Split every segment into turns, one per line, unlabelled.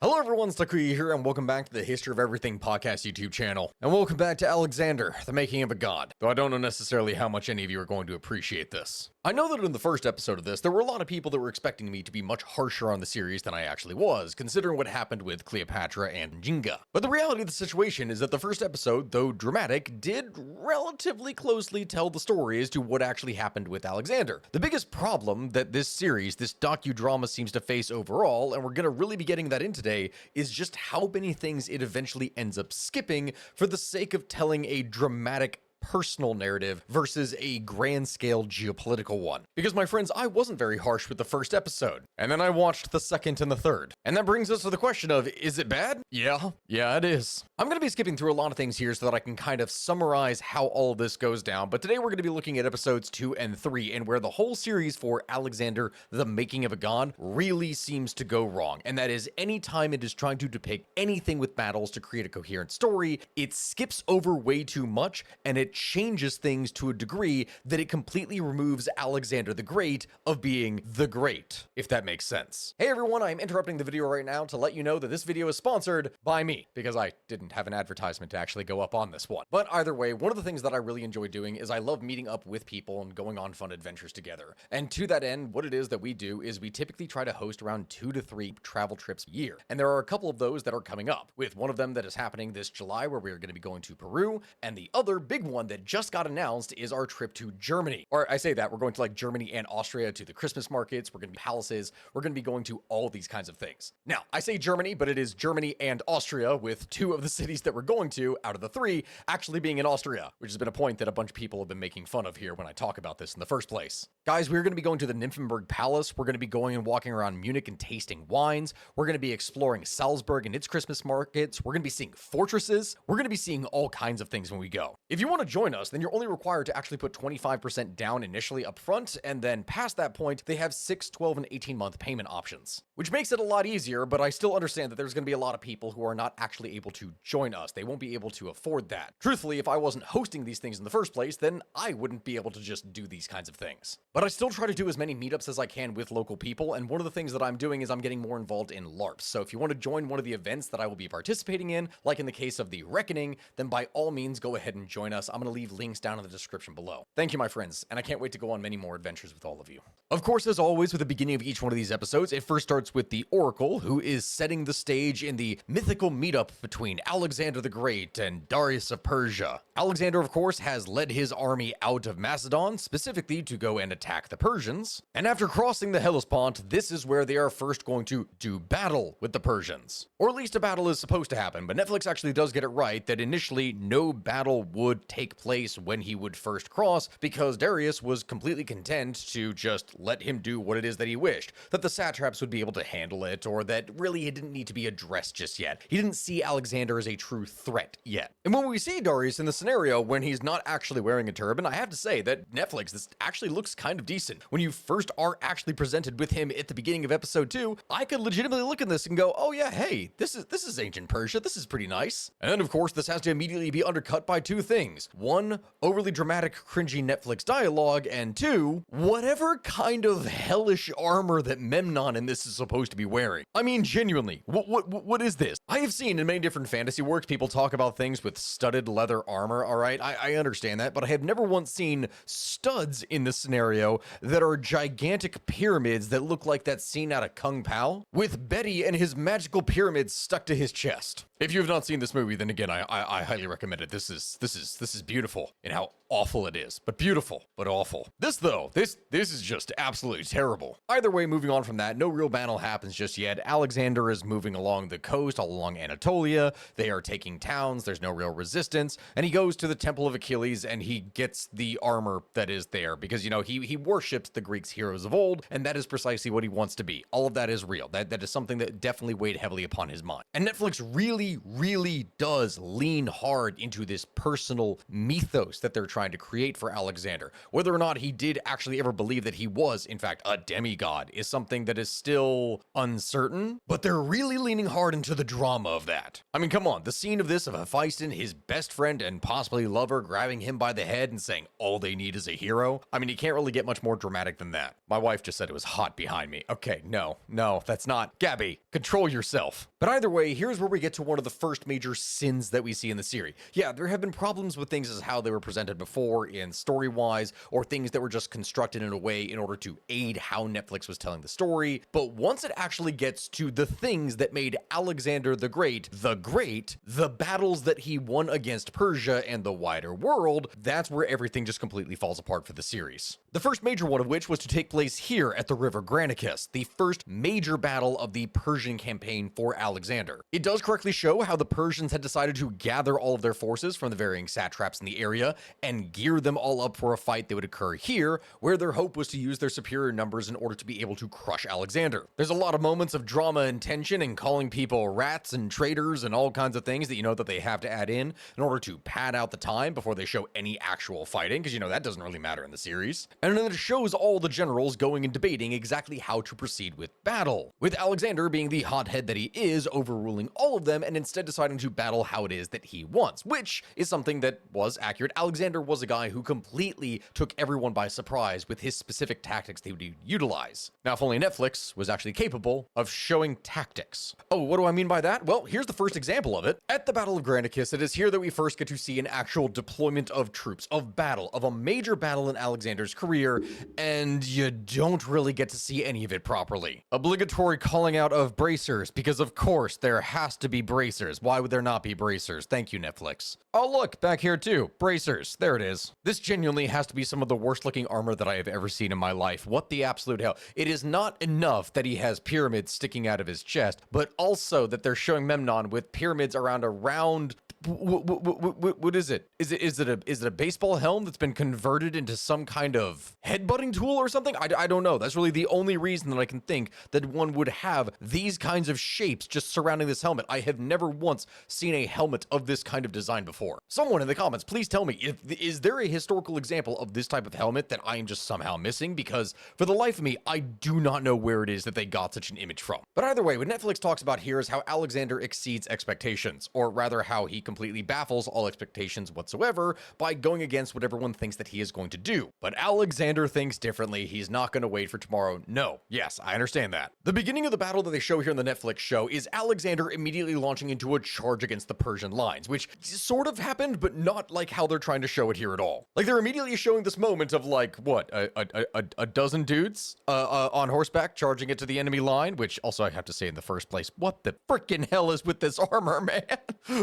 Hello everyone, Takuya here, and welcome back to the History of Everything podcast YouTube channel. And welcome back to Alexander, the making of a god. Though I don't know necessarily how much any of you are going to appreciate this. I know that in the first episode of this, there were a lot of people that were expecting me to be much harsher on the series than I actually was, considering what happened with Cleopatra and Jinga. But the reality of the situation is that the first episode, though dramatic, did relatively closely tell the story as to what actually happened with Alexander. The biggest problem that this series, this docudrama seems to face overall, and we're going to really be getting that in today, is just how many things it eventually ends up skipping for the sake of telling a dramatic personal narrative versus a grand scale geopolitical one. Because my friends, I wasn't very harsh with the first episode, and then I watched the second and the third. And that brings us to the question of, is it bad? Yeah, it is. I'm going to be skipping through a lot of things here so that I can kind of summarize how all of this goes down, but today we're going to be looking at episodes 2 and 3, and where the whole series for Alexander, the Making of a God, really seems to go wrong. And that is, anytime it is trying to depict anything with battles to create a coherent story, it skips over way too much, and it changes things to a degree that it completely removes Alexander the Great of being the Great, if that makes sense. Hey everyone, I'm interrupting the video right now to let you know that this video is sponsored by me, because I didn't have an advertisement to actually go up on this one. But either way, one of the things that I really enjoy doing is I love meeting up with people and going on fun adventures together. And to that end, what it is that we do is we typically try to host around 2 to 3 travel trips a year. And there are a couple of those that are coming up, with one of them that is happening this July where we are going to be going to Peru, and the other big one that just got announced is our trip to Germany. Or I say that, we're going to like Germany and Austria to the Christmas markets, we're going to be palaces, we're going to be going to all these kinds of things. Now, I say Germany, but it is Germany and Austria, with 2 of the cities that we're going to, out of the 3, actually being in Austria, which has been a point that a bunch of people have been making fun of here when I talk about this in the first place. Guys, we're going to be going to the Nymphenburg Palace, we're going to be going and walking around Munich and tasting wines, we're going to be exploring Salzburg and its Christmas markets, we're going to be seeing fortresses, we're going to be seeing all kinds of things when we go. If you want to join us, then you're only required to actually put 25% down initially up front, and then past that point, they have 6, 12, and 18-month payment options, which makes it a lot easier, but I still understand that there's going to be a lot of people who are not actually able to join us. They won't be able to afford that. Truthfully, if I wasn't hosting these things in the first place, then I wouldn't be able to just do these kinds of things. But I still try to do as many meetups as I can with local people, and one of the things that I'm doing is I'm getting more involved in LARPs. So if you want to join one of the events that I will be participating in, like in the case of the Reckoning, then by all means go ahead and join us. I'm going to leave links down in the description below. Thank you, my friends, and I can't wait to go on many more adventures with all of you. Of course, as always, with the beginning of each one of these episodes, it first starts with the Oracle, who is setting the stage in the mythical meetup between Alexander the Great and Darius of Persia. Alexander, of course, has led his army out of Macedon, specifically to go and attack the Persians. And after crossing the Hellespont, this is where they are first going to do battle with the Persians. Or at least a battle is supposed to happen, but Netflix actually does get it right that initially no battle would take place when he would first cross, because Darius was completely content to just let him do what it is that he wished, that the satraps would be able to handle it, or that really it didn't need to be addressed just yet. He didn't see Alexander as a true threat yet. And when we see Darius in the scenario when he's not actually wearing a turban, I have to say that Netflix, this actually looks kind of decent. When you first are actually presented with him at the beginning of episode 2, I could legitimately look at this and go, oh yeah, hey, this is ancient Persia, this is pretty nice. And then of course this has to immediately be undercut by 2 things. 1, overly dramatic, cringy Netflix dialogue, and 2, whatever kind of hellish armor that Memnon in this is supposed to be wearing. I mean, genuinely, what is this? I have seen in many different fantasy works people talk about things with studded leather armor, alright? I understand that, but I have never once seen studs in this scenario that are gigantic pyramids that look like that scene out of Kung Pao, with Betty and his magical pyramids stuck to his chest. If you have not seen this movie, then again, I highly recommend it. This is beautiful in how awful it is, but beautiful, but awful. This though, this is just absolutely terrible. Either way, moving on from that, no real battle happens just yet. Alexander is moving along the coast, all along Anatolia. They are taking towns, there's no real resistance, and he goes to the Temple of Achilles and he gets the armor that is there, because, you know, he worships the Greeks heroes of old, and that is precisely what he wants to be. All of that is real. That is something that definitely weighed heavily upon his mind. And Netflix really does lean hard into this personal mythos that they're trying to create for Alexander. Whether or not he did actually ever believe that he was, in fact, a demigod is something that is still uncertain, but they're really leaning hard into the drama of that. I mean, come on, the scene of this of Hephaestion, his best friend and possibly lover, grabbing him by the head and saying all they need is a hero. I mean, you can't really get much more dramatic than that. My wife just said it was hot behind me. Okay, no, that's not. Gabby, control yourself. But either way, here's where we get to one of the first major sins that we see in the series. Yeah, there have been problems with things as how they were presented before in story-wise, or things that were just constructed in a way in order to aid how Netflix was telling the story. But once it actually gets to the things that made Alexander the Great, the battles that he won against Persia and the wider world, that's where everything just completely falls apart for the series. The first major one of which was to take place here at the River Granicus, the first major battle of the Persian campaign for Alexander. It does correctly show how the Persians had decided to gather all of their forces from the varying satraps in the area and gear them all up for a fight that would occur here, where their hope was to use their superior numbers in order to be able to crush Alexander. There's a lot of moments of drama and tension and calling people rats and traitors and all kinds of things that you know that they have to add in order to pad out the time before they show any actual fighting, because you know that doesn't really matter in the series. And then it shows all the generals going and debating exactly how to proceed with battle, with Alexander being the hothead that he is, overruling all of them and instead deciding to battle how it is that he wants, which is something that was accurate. Alexander was a guy who completely took everyone by surprise with his specific tactics that he would utilize. Now, if only Netflix was actually capable of showing tactics. Oh, what do I mean by that? Well, here's the first example of it. At the Battle of Granicus, it is here that we first get to see an actual deployment of troops, of battle, of a major battle in Alexander's career, and you don't really get to see any of it properly. Obligatory calling out of bracers, because of course there has to be bracers. Why would there not be bracers? Thank you, Netflix. Oh look, back here too, bracers, there it is. This genuinely has to be some of the worst looking armor that I have ever seen in my life. What the absolute hell? It is not enough that he has pyramids sticking out of his chest, but also that they're showing Memnon with pyramids around a round... What is it? Is it a baseball helm that's been converted into some kind of headbutting tool or something? I don't know. That's really the only reason that I can think that one would have these kinds of shapes just surrounding this helmet. I have never once seen a helmet of this kind of design before. Someone in the comments, please tell me, is there a historical example of this type of helmet that I am just somehow missing? Because for the life of me, I do not know where it is that they got such an image from. But either way, what Netflix talks about here is how Alexander exceeds expectations, or rather how he completely baffles all expectations whatsoever by going against what everyone thinks that he is going to do. But Alexander thinks differently. He's not going to wait for tomorrow. No. Yes, I understand that. The beginning of the battle that they show here in the Netflix show is Alexander immediately launching into a charge against the Persian lines, which sort of happened, but not like how they're trying to show it here at all. Like, they're immediately showing this moment of like, what, a dozen dudes on horseback charging it to the enemy line, which also I have to say in the first place, what the freaking hell is with this armor, man?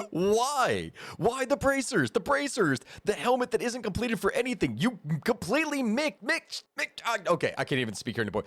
Why? Why the bracers? The bracers! The helmet that isn't completed for anything. You completely okay, I can't even speak here anymore.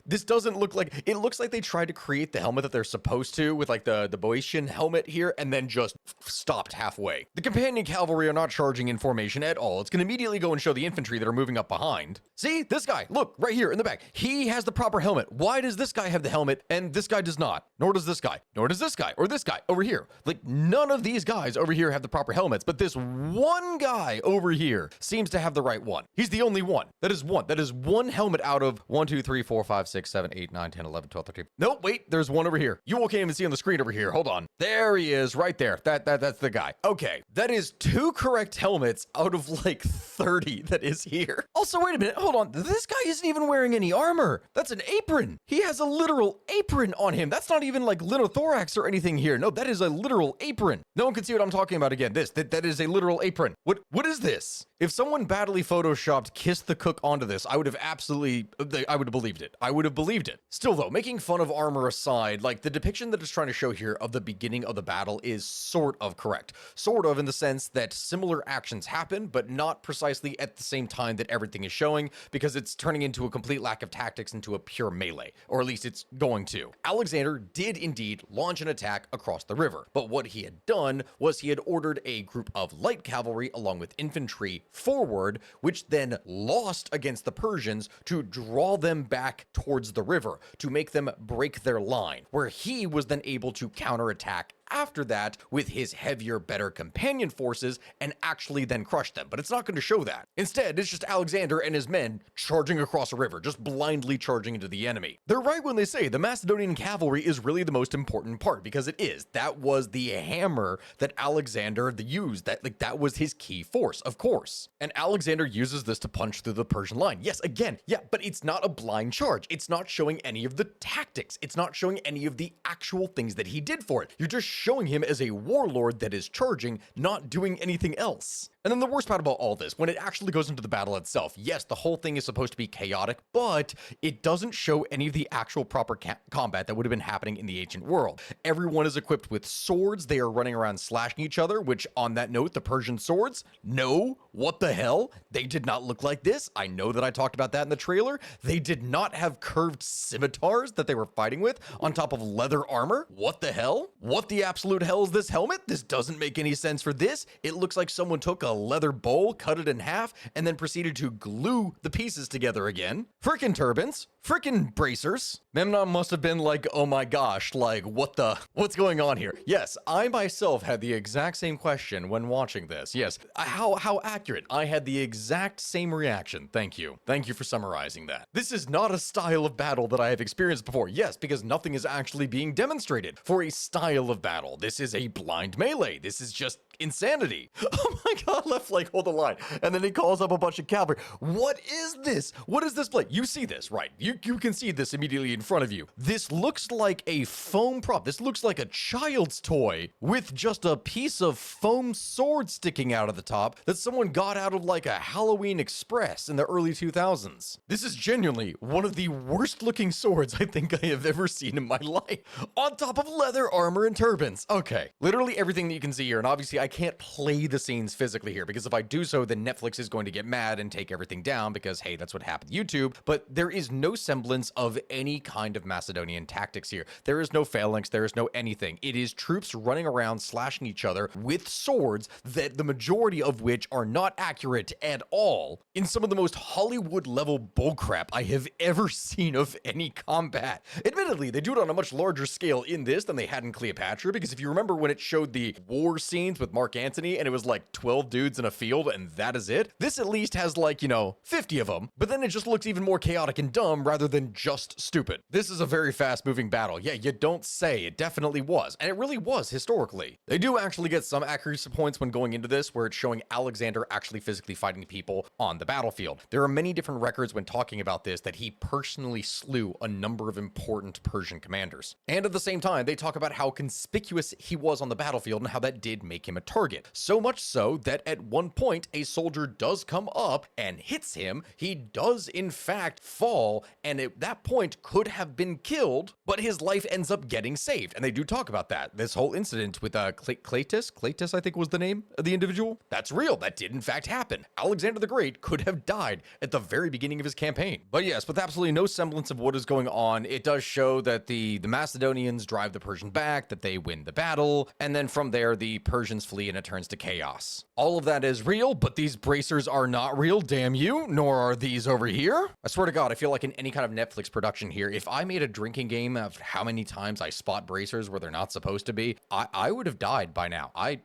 This doesn't look like, it looks like they tried to create the helmet that they're supposed to with like the Boeotian helmet here and then just stopped halfway. The companion cavalry are not charging in formation at all. It's going to immediately go and show the infantry that are moving up behind. See, this guy, look, right here in the back. He has the proper helmet. Why does this guy have the helmet and this guy does not? Nor does this guy. Nor does this guy or this guy over here. Like, none of these guys over here have the proper helmets, but this one guy over here seems to have the right one. He's the only one. That is one. That is one helmet out of 1, 2, 3, 4, 5, 6, 7, 8, 9, 10, 11, 12, 13. Nope, wait, there's one over here. You all can't even see on the screen over here. Hold on. There he is, right there. That's the guy. Okay, that is 2 correct helmets out of like 30 that is here. Also, wait a minute, hold on. This guy isn't even wearing any armor. That's an apron. He has a literal apron on him. That's not even like linothorax or anything here. No, that is a literal apron. No one can see what I'm talking about again. That is a literal apron. What is this? If someone badly photoshopped Kiss the Cook onto this, I would have believed it. I would have believed it. Still though, making fun of armor aside, like the depiction that it's trying to show here of the beginning of the battle is sort of correct. Sort of in the sense that similar actions happen, but not precisely at the same time that everything is showing, because it's turning into a complete lack of tactics into a pure melee, or at least it's going to. Alexander did indeed launch an attack across the river, but what he had done was he had ordered a group of light cavalry along with infantry forward, which then lost against the Persians to draw them back towards the river, to make them break their line, where he was then able to counterattack after that with his heavier, better companion forces and actually then crush them. But it's not going to show that. Instead, it's just Alexander and his men charging across a river, just blindly charging into the enemy. They're right when they say the Macedonian cavalry is really the most important part, because it is. That was the hammer that Alexander used. That was his key force, of course. And Alexander uses this to punch through the Persian line. Yes, again, yeah, but it's not a blind charge. It's not showing any of the tactics. It's not showing any of the actual things that he did for it. You're just showing him as a warlord that is charging, not doing anything else. And then the worst part about all this, when it actually goes into the battle itself, yes, the whole thing is supposed to be chaotic, but it doesn't show any of the actual proper combat that would have been happening in the ancient world. Everyone is equipped with swords. They are running around slashing each other, which, on that note, the Persian swords, no, what the hell? They did not look like this. I know that I talked about that in the trailer. They did not have curved scimitars that they were fighting with on top of leather armor. What the hell? What the absolute hell is this helmet? This doesn't make any sense for this. It looks like someone took a leather bowl, cut it in half, and then proceeded to glue the pieces together again. Frickin' turbans, frickin' bracers. Memnon must have been like, oh my gosh, like what's going on here? Yes, I myself had the exact same question when watching this. Yes, how accurate. I had the exact same reaction. Thank you. Thank you for summarizing that. This is not a style of battle that I have experienced before. Yes, because nothing is actually being demonstrated for a style of battle. This is a blind melee. This is just insanity. Oh my god, left flank, hold the line. And then he calls up a bunch of cavalry. What is this? What is this play? You see this, right? You can see this immediately in front of you. This looks like a foam prop. This looks like a child's toy with just a piece of foam sword sticking out of the top that someone got out of like a Halloween Express in the early 2000s. This is genuinely one of the worst looking swords I think I have ever seen in my life. On top of leather armor and turbans. Okay, literally everything that you can see here, and obviously I can't play the scenes physically here, because if I do so, then Netflix is going to get mad and take everything down, because hey, that's what happened to YouTube. But there is no semblance of any kind of Macedonian tactics here. There is no phalanx, there is no anything. It is troops running around slashing each other with swords that the majority of which are not accurate at all, in some of the most Hollywood level bullcrap I have ever seen of any combat. Admittedly, they do it on a much larger scale in this than they had in Cleopatra, because if you remember when it showed the war scenes with Mark Antony and it was like 12 dudes in a field and that is it, this at least has like, 50 of them, but then it just looks even more chaotic and dumb rather than just stupid. This is a very fast moving battle. Yeah, you don't say. It definitely was, and it really was historically. They do actually get some accuracy points when going into this, where it's showing Alexander actually physically fighting people on the battlefield. There are many different records when talking about this that he personally slew a number of important Persian commanders. And at the same time, they talk about how conspicuous he was on the battlefield and how that did make him a target. So much so that at one point, a soldier does come up and hits him. He does in fact fall, and at that point could have been killed, but his life ends up getting saved. And they do talk about that. This whole incident with Cleitus, I think was the name of the individual. That's real. That did in fact happen. Alexander the Great could have died at the very beginning of his campaign. But yes, with absolutely no semblance of what is going on, it does show that the Macedonians drive the Persian back, that they win the battle, and then from there the Persians flee and it turns to chaos. All of that is real, but these bracers are not real, damn you, nor are these over here. I swear to God, I feel like in any kind of Netflix production here, if I made a drinking game of how many times I spot bracers where they're not supposed to be, I would have died by now. I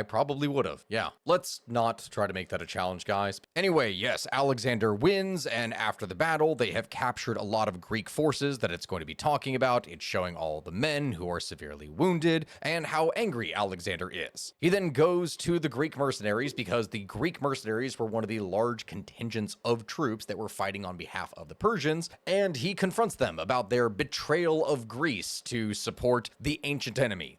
probably would have. Yeah, let's not try to make that a challenge, guys. Anyway, yes, Alexander wins, and after the battle, they have captured a lot of Greek forces that it's going to be talking about. It's showing all the men who are severely wounded and how angry Alexander is. He then goes to the Greek mercenaries, because the Greek mercenaries were one of the large contingents of troops that were fighting on behalf of the Persians, and he confronts them about their betrayal of Greece to support the ancient enemy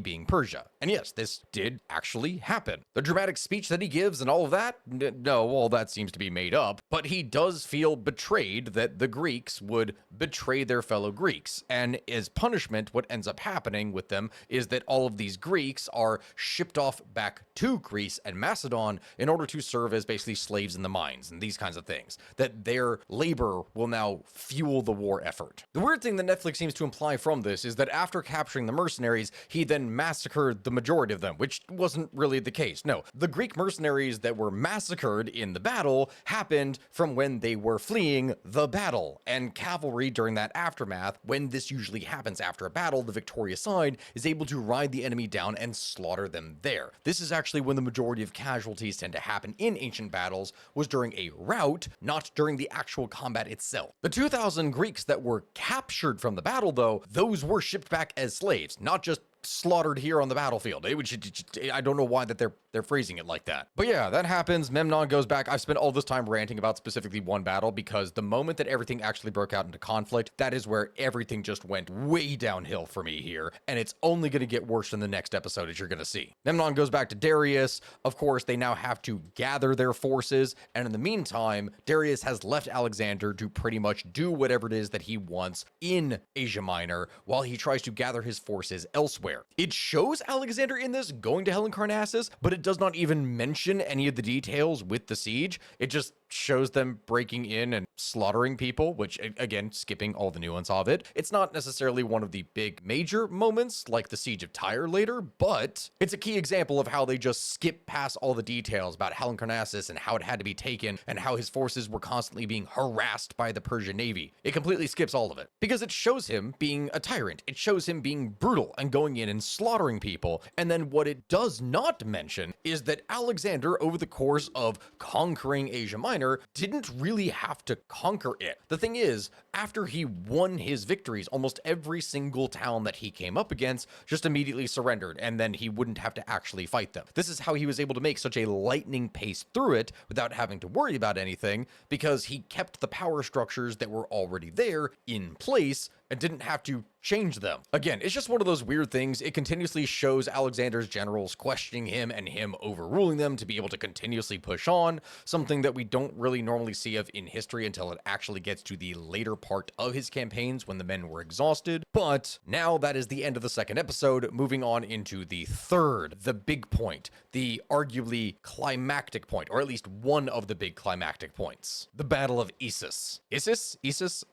being Persia. And yes, this did actually happen. The dramatic speech that he gives and all of that, no, all that seems to be made up, but he does feel betrayed that the Greeks would betray their fellow Greeks. And as punishment, what ends up happening with them is that all of these Greeks are shipped off back to Greece and Macedon in order to serve as basically slaves in the mines and these kinds of things. That their labor will now fuel the war effort. The weird thing that Netflix seems to imply from this is that after capturing the mercenaries, he then massacred the majority of them, which wasn't really the case. No, the Greek mercenaries that were massacred in the battle happened from when they were fleeing the battle, and cavalry during that aftermath, when this usually happens after a battle, the victorious side is able to ride the enemy down and slaughter them there. This is actually when the majority of casualties tend to happen in ancient battles, was during a rout, not during the actual combat itself. The 2,000 Greeks that were captured from the battle, though, those were shipped back as slaves, not just slaughtered here on the battlefield. I don't know why that they're phrasing it like that. But yeah, that happens. Memnon goes back. I've spent all this time ranting about specifically one battle because the moment that everything actually broke out into conflict, that is where everything just went way downhill for me here, and it's only going to get worse in the next episode, as you're going to see. Memnon goes back to Darius. Of course, they now have to gather their forces, and in the meantime, Darius has left Alexander to pretty much do whatever it is that he wants in Asia Minor while he tries to gather his forces elsewhere. It shows Alexander in this going to Halicarnassus, but it does not even mention any of the details with the siege. It just shows them breaking in and slaughtering people, which, again, skipping all the nuance of it. It's not necessarily one of the big major moments like the siege of Tyre later, but it's a key example of how they just skip past all the details about Halicarnassus and how it had to be taken and how his forces were constantly being harassed by the Persian navy. It completely skips all of it because it shows him being a tyrant. It shows him being brutal and going in and slaughtering people. And then what it does not mention is that Alexander, over the course of conquering Asia Minor, didn't really have to conquer it. The thing is, after he won his victories, almost every single town that he came up against just immediately surrendered, and then he wouldn't have to actually fight them. This is how he was able to make such a lightning pace through it without having to worry about anything, because he kept the power structures that were already there in place and didn't have to change them. Again, it's just one of those weird things. It continuously shows Alexander's generals questioning him and him overruling them to be able to continuously push on, something that we don't really normally see of in history until it actually gets to the later part of his campaigns when the men were exhausted. But now that is the end of the second episode, moving on into the third, the big point, the arguably climactic point, or at least one of the big climactic points, the Battle of Issus. Issus? Issus.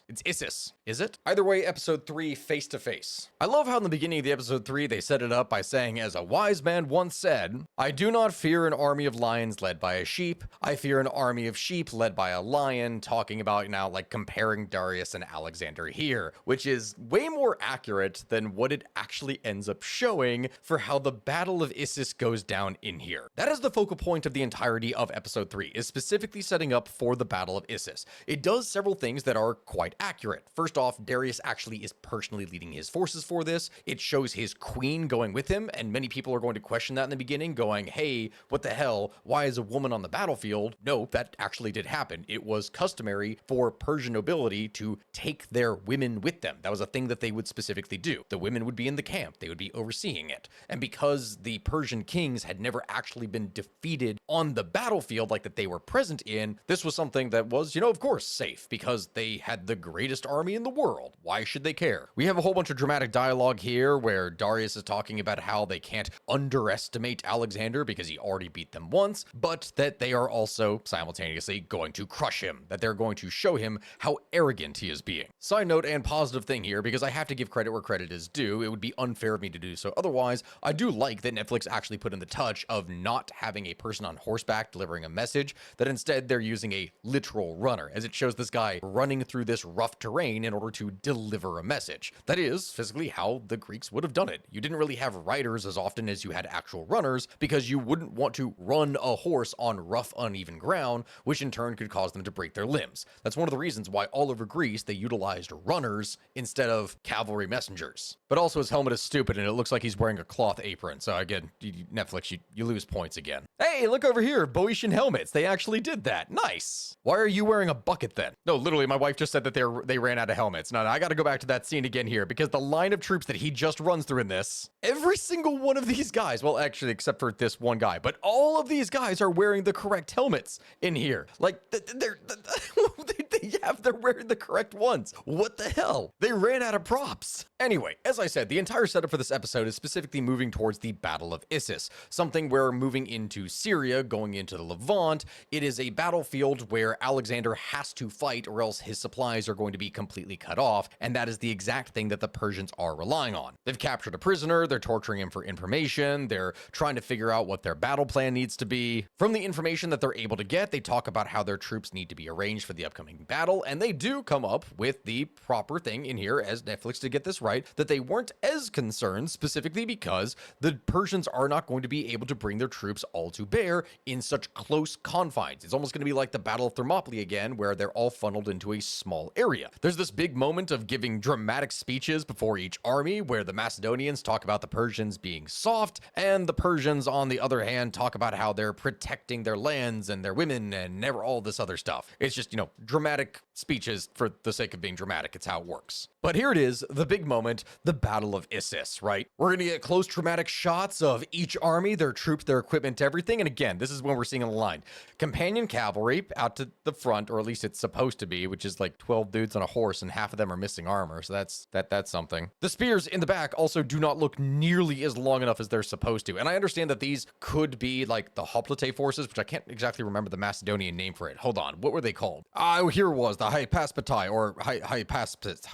It's Issus, is it? Either way, episode 3, face to face. I love how in the beginning of the episode 3, they set it up by saying, as a wise man once said, I do not fear an army of lions led by a sheep. I fear an army of sheep led by a lion, talking about now like comparing Darius and Alexander here, which is way more accurate than what it actually ends up showing for how the Battle of Issus goes down in here. That is the focal point of the entirety of episode 3, is specifically setting up for the Battle of Issus. It does several things that are quite accurate. First off, Darius actually is personally leading his forces for this. It shows his queen going with him, and many people are going to question that in the beginning, going, hey, what the hell? Why is a woman on the battlefield? No, that actually did happen. It was customary for Persian nobility to take their women with them. That was a thing that they would specifically do. The women would be in the camp. They would be overseeing it. And because the Persian kings had never actually been defeated on the battlefield like that they were present in, this was something that was, of course, safe because they had the greatest army in the world. Why should they care? We have a whole bunch of dramatic dialogue here where Darius is talking about how they can't underestimate Alexander because he already beat them once, but that they are also simultaneously going to crush him, that they're going to show him how arrogant he is being. Side note and positive thing here, because I have to give credit where credit is due, it would be unfair of me to do so otherwise. I do like that Netflix actually put in the touch of not having a person on horseback delivering a message, that instead they're using a literal runner, as it shows this guy running through this rough terrain in order to deliver a message. That is physically how the Greeks would have done it. You didn't really have riders as often as you had actual runners because you wouldn't want to run a horse on rough, uneven ground, which in turn could cause them to break their limbs. That's one of the reasons why all over Greece they utilized runners instead of cavalry messengers. But also his helmet is stupid and it looks like he's wearing a cloth apron. So again, Netflix, you lose points again. Hey, look over here, Boeotian helmets. They actually did that. Nice. Why are you wearing a bucket then? No, literally, my wife just said that they ran out of helmets. No, I got to go back to that scene again here because the line of troops that he just runs through in this, every single one of these guys, well, actually, except for this one guy, but all of these guys are wearing the correct helmets in here. Like, they Yeah, they're wearing the correct ones. What the hell? They ran out of props. Anyway, as I said, the entire setup for this episode is specifically moving towards the Battle of Issus, something where moving into Syria, going into the Levant, it is a battlefield where Alexander has to fight or else his supplies are going to be completely cut off, and that is the exact thing that the Persians are relying on. They've captured a prisoner, they're torturing him for information, they're trying to figure out what their battle plan needs to be. From the information that they're able to get, they talk about how their troops need to be arranged for the upcoming battle, and they do come up with the proper thing in here, as Netflix did get this right, that they weren't as concerned specifically because the Persians are not going to be able to bring their troops all to bear in such close confines. It's almost going to be like the Battle of Thermopylae again, where they're all funneled into a small area. There's this big moment of giving dramatic speeches before each army, where the Macedonians talk about the Persians being soft, and the Persians, on the other hand, talk about how they're protecting their lands and their women and never all this other stuff. It's just, dramatic speeches for the sake of being dramatic. It's how it works. But here it is, the big moment, the Battle of Issus, right? We're going to get close dramatic shots of each army, their troops, their equipment, everything. And again, this is when we're seeing on the line. Companion cavalry out to the front, or at least it's supposed to be, which is like 12 dudes on a horse and half of them are missing armor. So that's something. The spears in the back also do not look nearly as long enough as they're supposed to. And I understand that these could be like the hoplite forces, which I can't exactly remember the Macedonian name for it. Hold on. What were they called? Oh, here was the Hypaspatae or Hypaspists.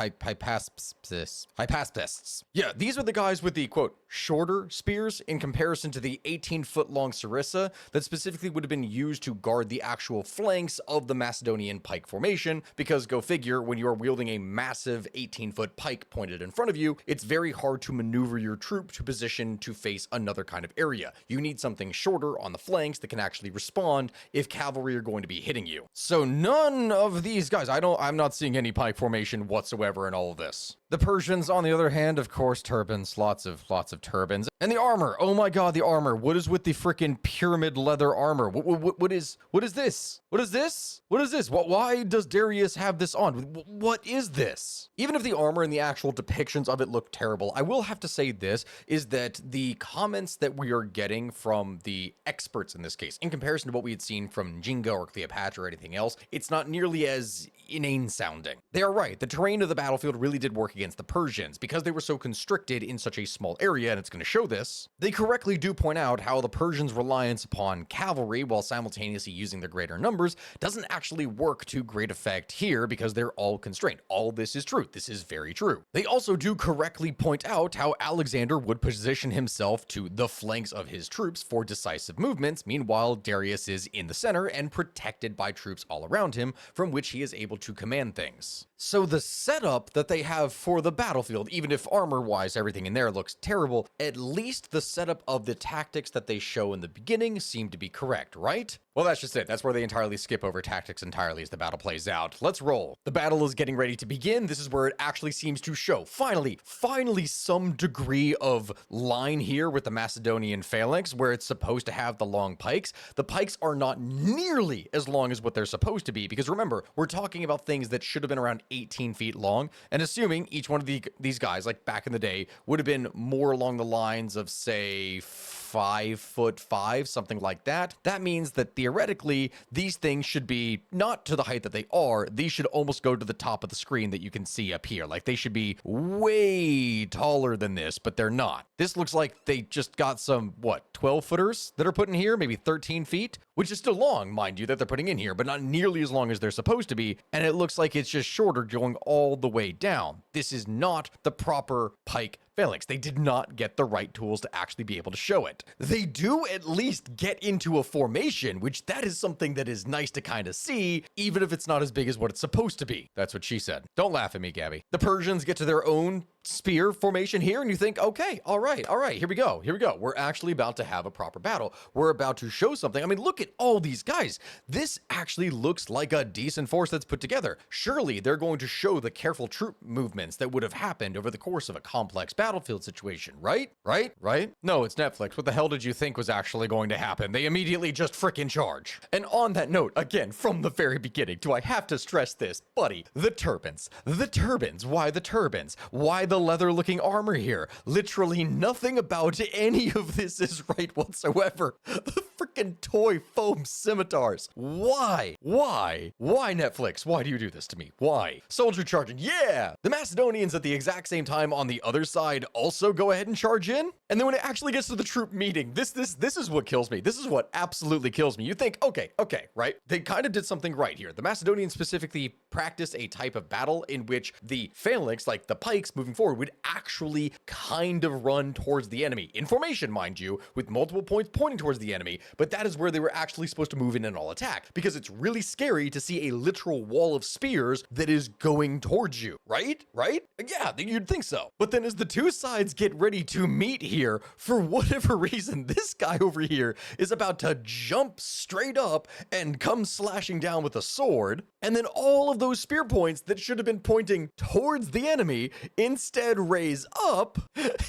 Yeah, these are the guys with the, quote, shorter spears in comparison to the 18-foot long sarissa that specifically would have been used to guard the actual flanks of the Macedonian pike formation, because go figure, when you are wielding a massive 18-foot pike pointed in front of you, it's very hard to maneuver your troop to position to face another kind of area. You need something shorter on the flanks that can actually respond if cavalry are going to be hitting you. So none of these guys, I'm not seeing any pike formation whatsoever in all of this. The Persians, on the other hand, of course, turbans, lots of turbans. And the armor, oh my god, the armor. What is with the freaking pyramid leather armor? What is this? What is this? What is this? Why does Darius have this on? What is this? Even if the armor and the actual depictions of it look terrible, I will have to say this, is that the comments that we are getting from the experts in this case, in comparison to what we had seen from Jingo or Cleopatra or anything else, it's not nearly as inane sounding. They are right. The terrain of the battlefield really did work against the Persians because they were so constricted in such a small area, and it's going to show this. They correctly do point out how the Persians' reliance upon cavalry while simultaneously using their greater numbers doesn't actually work to great effect here because they're all constrained. All this is true. This is very true. They also do correctly point out how Alexander would position himself to the flanks of his troops for decisive movements. Meanwhile, Darius is in the center and protected by troops all around him, from which he is able to command things. So the setup that they have for the battlefield, even if armor-wise everything in there looks terrible, at least the setup of the tactics that they show in the beginning seem to be correct, right? Well, that's just it. That's where they entirely skip over tactics entirely as the battle plays out. Let's roll. The battle is getting ready to begin. This is where it actually seems to show. Finally some degree of line here with the Macedonian phalanx where it's supposed to have the long pikes. The pikes are not nearly as long as what they're supposed to be, because remember, we're talking about things that should have been around 18 feet long, and assuming each one of these guys, like back in the day, would have been more along the lines of, say, 5'5", something like that. That means that theoretically, these things should be not to the height that they are. These should almost go to the top of the screen that you can see up here. Like, they should be way taller than this, but they're not. This looks like they just got some, 12-footers that are put in here, maybe 13 feet, which is still long, mind you, that they're putting in here, but not nearly as long as they're supposed to be. And it looks like it's just shorter going all the way down. This is not the proper pike phalanx. They did not get the right tools to actually be able to show it. They do at least get into a formation, which that is something that is nice to kind of see, even if it's not as big as what it's supposed to be. That's what she said. Don't laugh at me, Gabby. The Persians get to their own spear formation here, and you think, okay, all right, here we go. We're actually about to have a proper battle. We're about to show something. I mean, look at all these guys. This actually looks like a decent force that's put together. Surely they're going to show the careful troop movements that would have happened over the course of a complex battlefield situation, right? No, it's Netflix. What the hell did you think was actually going to happen? They immediately just frickin' charge. And on that note, again, from the very beginning, do I have to stress this? Buddy, the turbans. Why the turbans? Why the the leather-looking armor here. Literally nothing about any of this is right whatsoever. The freaking toy foam scimitars. Why? Why? Why, Netflix? Why do you do this to me? Why? Soldier charging. Yeah! The Macedonians at the exact same time on the other side also go ahead and charge in. And then when it actually gets to the troop meeting, this is what kills me. This is what absolutely kills me. You think, okay, right? They kind of did something right here. The Macedonians specifically practiced a type of battle in which the phalanx, like the pikes moving forward, would actually kind of run towards the enemy. In formation, mind you, with multiple points pointing towards the enemy, but that is where they were actually supposed to move in and all attack, because it's really scary to see a literal wall of spears that is going towards you, right? Right? Yeah, you'd think so. But then as the two sides get ready to meet here, for whatever reason, this guy over here is about to jump straight up and come slashing down with a sword, and then all of those spear points that should have been pointing towards the enemy instead raise up,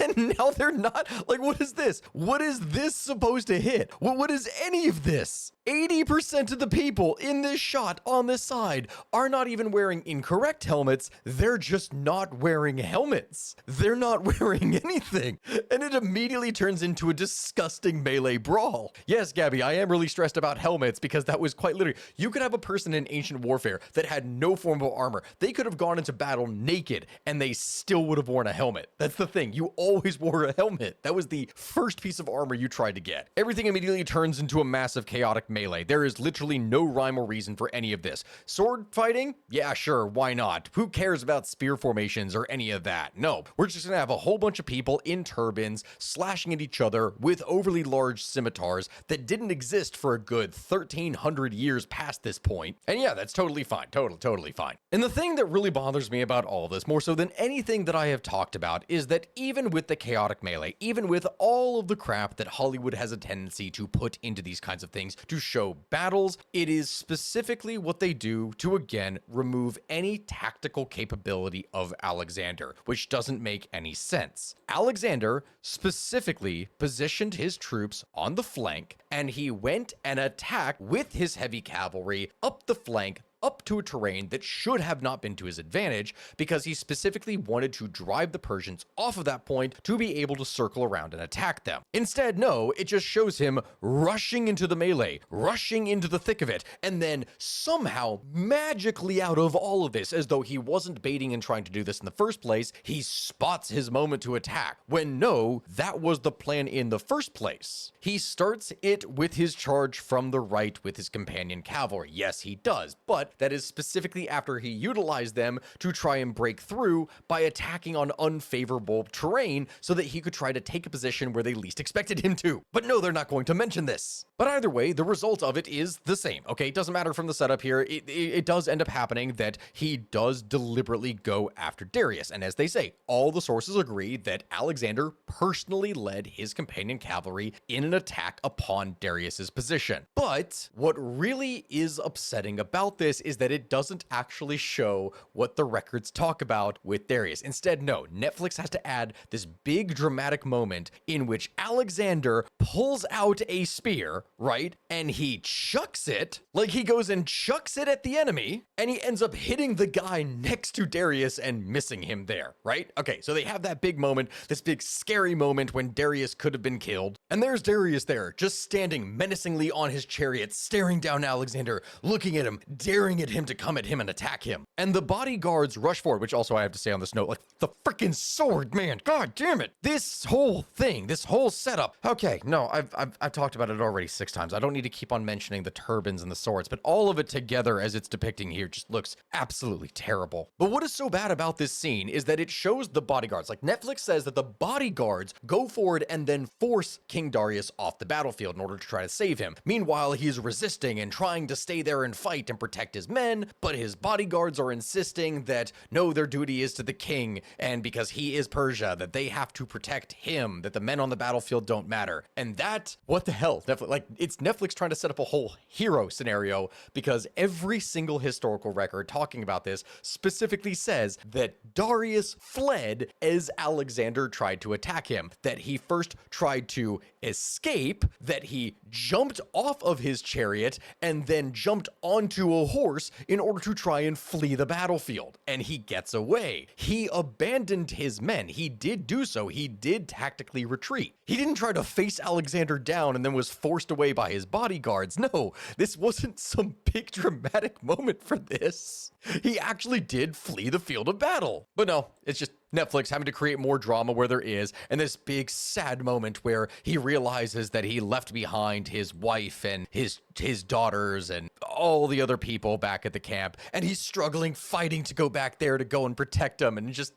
and now they're not. Like, what is this? What is this supposed to hit? What is any of this? 80% of the people in this shot on this side are not even wearing incorrect helmets. They're just not wearing helmets. They're not wearing anything. And it immediately turns into a disgusting melee brawl. Yes, Gabby, I am really stressed about helmets because that was quite literally, you could have a person in ancient warfare that had no form of armor. They could have gone into battle naked and they still would have worn a helmet. That's the thing. You always wore a helmet. That was the first piece of armor you tried to get. Everything immediately turns into a massive chaotic melee. There is literally no rhyme or reason for any of this. Sword fighting? Yeah, sure, why not? Who cares about spear formations or any of that? No, we're just gonna have a whole bunch of people in turbans slashing at each other with overly large scimitars that didn't exist for a good 1,300 years past this point. And yeah, that's totally fine. Totally fine. And the thing that really bothers me about all this, more so than anything that I have talked about, is that even with the chaotic melee, even with all of the crap that Hollywood has a tendency to put into these kinds of things to show battles, it is specifically what they do to, again, remove any tactical capability of Alexander, which doesn't make any sense. Alexander specifically positioned his troops on the flank, and he went and attacked with his heavy cavalry up the flank, up to a terrain that should have not been to his advantage, because he specifically wanted to drive the Persians off of that point to be able to circle around and attack them. Instead, no, it just shows him rushing into the melee, rushing into the thick of it, and then somehow magically out of all of this, as though he wasn't baiting and trying to do this in the first place, he spots his moment to attack, when no, that was the plan in the first place. He starts it with his charge from the right with his companion cavalry. Yes, he does, but that is specifically after he utilized them to try and break through by attacking on unfavorable terrain so that he could try to take a position where they least expected him to. But no, they're not going to mention this. But either way, the result of it is the same, okay? It doesn't matter from the setup here. It does end up happening that he does deliberately go after Darius. And as they say, all the sources agree that Alexander personally led his companion cavalry in an attack upon Darius's position. But what really is upsetting about this is that it doesn't actually show what the records talk about with Darius. Instead, no, Netflix has to add this big dramatic moment in which Alexander pulls out a spear, right? And he chucks it, like he goes and chucks it at the enemy, and he ends up hitting the guy next to Darius and missing him there, right? Okay, so they have that big moment, this big scary moment when Darius could have been killed. And there's Darius there, just standing menacingly on his chariot, staring down Alexander, looking at him, daring at him to come at him and attack him. And the bodyguards rush forward, which also I have to say on this note, like the freaking sword, man, god damn it. This whole thing, this whole setup. Okay, no, I've talked about it already 6 times. I don't need to keep on mentioning the turbans and the swords, but all of it together as it's depicting here just looks absolutely terrible. But what is so bad about this scene is that it shows the bodyguards. Like Netflix says that the bodyguards go forward and then force King Darius off the battlefield in order to try to save him. Meanwhile, he's resisting and trying to stay there and fight and protect his men, but his bodyguards are insisting that no, their duty is to the king, and because he is Persia, that they have to protect him, that the men on the battlefield don't matter. And that, what the hell? Definitely, like, it's Netflix trying to set up a whole hero scenario, because every single historical record talking about this specifically says that Darius fled as Alexander tried to attack him, that he first tried to escape, that he jumped off of his chariot and then jumped onto a horse in order to try and flee the battlefield. And he gets away. He abandoned his men. He did do so. He did tactically retreat. He didn't try to face Alexander down and then was forced away by his bodyguards. No, this wasn't some big dramatic moment for this. He actually did flee the field of battle. But no, it's just Netflix having to create more drama where there is, and this big sad moment where he realizes that he left behind his wife and his daughters and all the other people back at the camp, and he's struggling, fighting to go back there to go and protect them, and just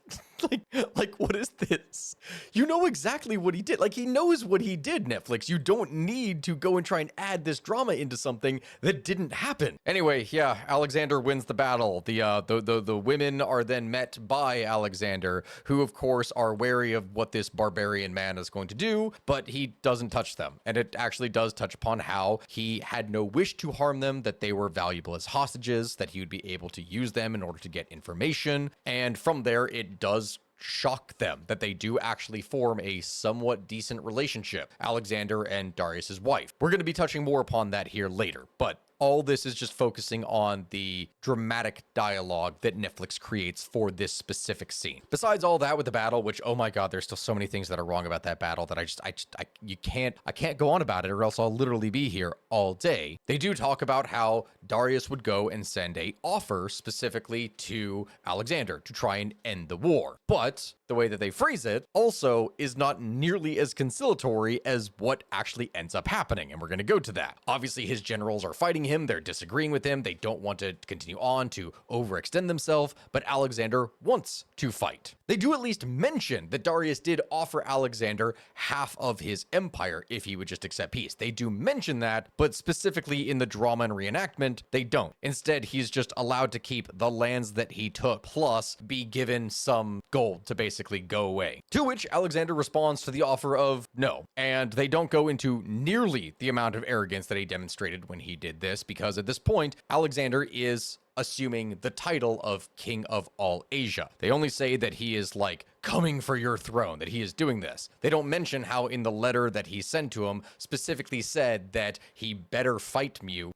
like what is this? You know exactly what he did. Like, he knows what he did, Netflix. You don't need to go and try and add this drama into something that didn't happen. Anyway, yeah, Alexander wins the battle. The women are then met by Alexander, who of course are wary of what this barbarian man is going to do, but he doesn't touch them. And it actually does touch upon how he had no wish to harm them, that they were valuable as hostages, that he would be able to use them in order to get information. And from there, it does shock them that they do actually form a somewhat decent relationship, Alexander and Darius's wife. We're going to be touching more upon that here later, but all this is just focusing on the dramatic dialogue that Netflix creates for this specific scene. Besides all that with the battle, which, oh my God, there's still so many things that are wrong about that battle that I can't go on about it, or else I'll literally be here all day. They do talk about how Darius would go and send a offer specifically to Alexander to try and end the war. But the way that they phrase it also is not nearly as conciliatory as what actually ends up happening, and we're going to go to that. Obviously, his generals are fighting him, they're disagreeing with him, they don't want to continue on to overextend themselves, but Alexander wants to fight. They do at least mention that Darius did offer Alexander half of his empire if he would just accept peace. They do mention that, but specifically in the drama and reenactment, they don't. Instead, he's just allowed to keep the lands that he took, plus be given some gold to basically go away. To which Alexander responds to the offer of no. And they don't go into nearly the amount of arrogance that he demonstrated when he did this, because at this point, Alexander is assuming the title of King of all Asia. They only say that he is like coming for your throne, that he is doing this. They don't mention how in the letter that he sent to him specifically said that he better fight me.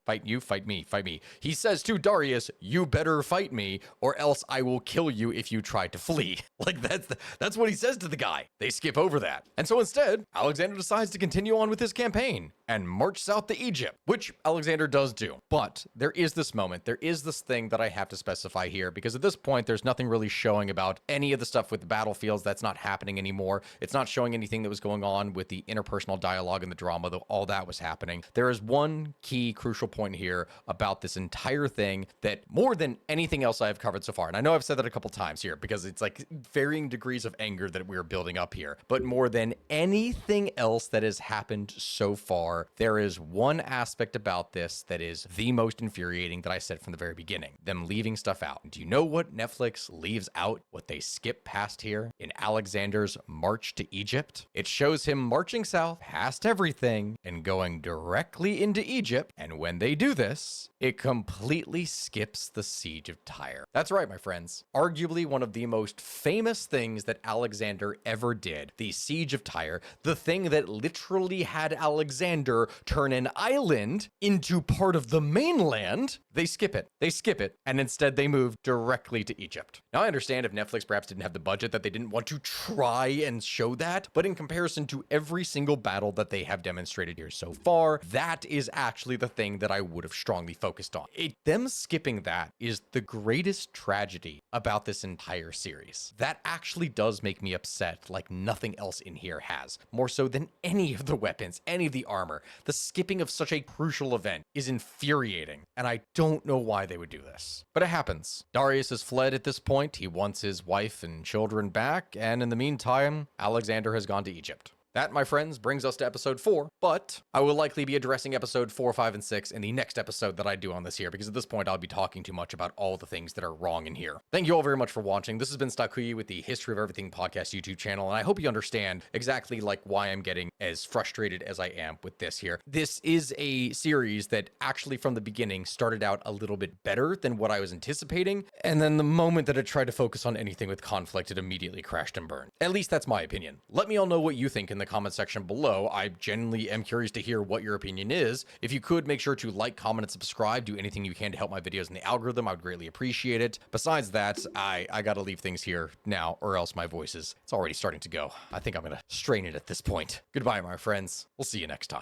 He says to Darius, you better fight me or else I will kill you if you try to flee. Like that's what he says to the guy. They skip over that. And so instead, Alexander decides to continue on with his campaign and march south to Egypt, which Alexander does do. But there is this moment, there is this thing that I have to specify here, because at this point, there's nothing really showing about any of the stuff with the battlefields. That's not happening anymore. It's not showing anything that was going on with the interpersonal dialogue and the drama, though all that was happening. There is one key crucial point here about this entire thing that more than anything else I've covered so far, and I know I've said that a couple times here because it's like varying degrees of anger that we're building up here, but more than anything else that has happened so far, there is one aspect about this that is the most infuriating that I said from the very beginning, them leaving stuff out. Do you know what Netflix leaves out, what they skip past here in Alexander's march to Egypt? It shows him marching south past everything and going directly into Egypt, and when they do this, it completely skips the siege of Tyre. That's right, my friends. Arguably one of the most famous things that Alexander ever did, the siege of Tyre, the thing that literally had Alexander turn an island into part of the mainland, they skip it. They skip it, and instead they move directly to Egypt. Now, I understand if Netflix perhaps didn't have the budget that they didn't want to try and show that, but in comparison to every single battle that they have demonstrated here so far, that is actually the thing that I would have strongly focused on. Them skipping that is the greatest tragedy about this entire series. That actually does make me upset like nothing else in here has, more so than any of the weapons, any of the armor. The skipping of such a crucial event is infuriating, and I don't know why they would do this. But it happens. Darius has fled at this point. He wants his wife and children back, and in the meantime, Alexander has gone to Egypt. That, my friends, brings us to episode 4, but I will likely be addressing episode 4, 5, and 6 in the next episode that I do on this here, because at this point I'll be talking too much about all the things that are wrong in here. Thank you all very much for watching. This has been Stakuyi with the History of Everything podcast YouTube channel, and I hope you understand exactly why I'm getting as frustrated as I am with this here. This is a series that actually from the beginning started out a little bit better than what I was anticipating, and then the moment that it tried to focus on anything with conflict, it immediately crashed and burned. At least that's my opinion. Let me all know what you think in the comment section below. I genuinely am curious to hear what your opinion is. If you could, make sure to like, comment, and subscribe. Do anything you can to help my videos in the algorithm. I would greatly appreciate it. Besides that, I gotta leave things here now, or else my voice it's already starting to go. I think I'm gonna strain it at this point. Goodbye, my friends. We'll see you next time.